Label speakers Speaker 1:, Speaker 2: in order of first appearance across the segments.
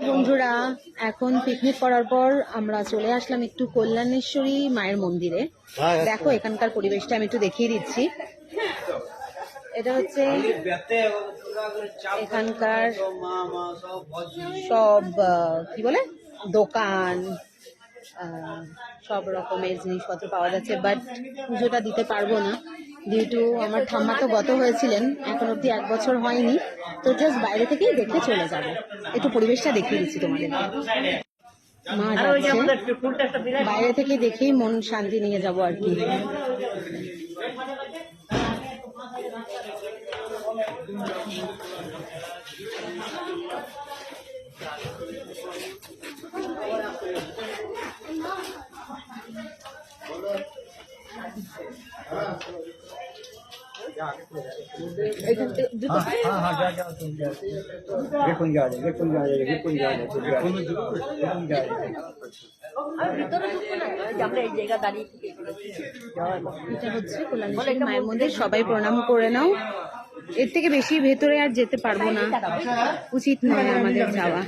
Speaker 1: বন্ধুরা, এখন পিকনিক করার পর আমরা চলে আসলাম একটু কল্যাণেশ্বরী মায়ের মন্দিরে। দেখো এখানকার পরিবেশটা আমি একটু দেখিয়ে দিচ্ছি। এটা হচ্ছে এখানকার সব কি বলে দোকান, সব রকমের জিনিসপত্র পাওয়া যাচ্ছে। বাট পুজোটা দিতে পারবো না, যেহেতু আমার ঠাম্মা তো গত হয়েছিলেন, এখন অব্দি 1 বছর হয়নি। তো জাস্ট বাইরে থেকেই দেখে চলে যাবো। একটু পরিবেশটা দেখিয়ে দিচ্ছি তোমাদের। মা যাচ্ছে, বাইরে থেকে দেখেই মন শান্তি নিয়ে যাবো আর কি। এটা হচ্ছে কল্যাণেশ্বরী মায়ের মন্দির, সবাই প্রণাম করে নাও। এর থেকে বেশি ভেতরে আর যেতে পারবো না, উচিত নয় আমাদের যাওয়া।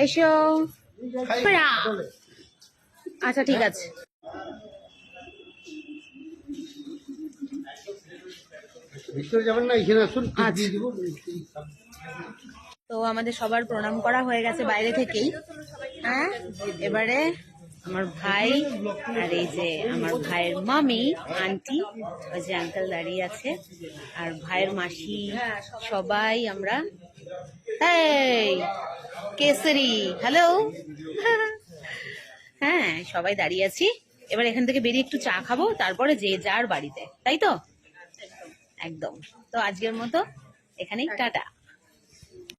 Speaker 1: এসো, আচ্ছা ঠিক আছে। তো আমাদের সবার প্রণাম করা হয়ে গেছে বাইরে থেকেই। হ্যাঁ, এবারে আমার ভাই আর এই যে আমার ভাইয়ের মামি, আন্টি, ওই যে আঙ্কেল দাঁড়িয়ে আছে, আর ভাইয়ের মাসি, সবাই আমরা এই কেসরি হ্যালো হ্যাঁ সবাই দাঁড়িয়ে আছি। এবার এখান থেকে বেরিয়ে একটু চা খাবো, তারপরে যে যার বাড়িতে, তাই তো? একদম। তো আজকের মতো এখানেই টাটা।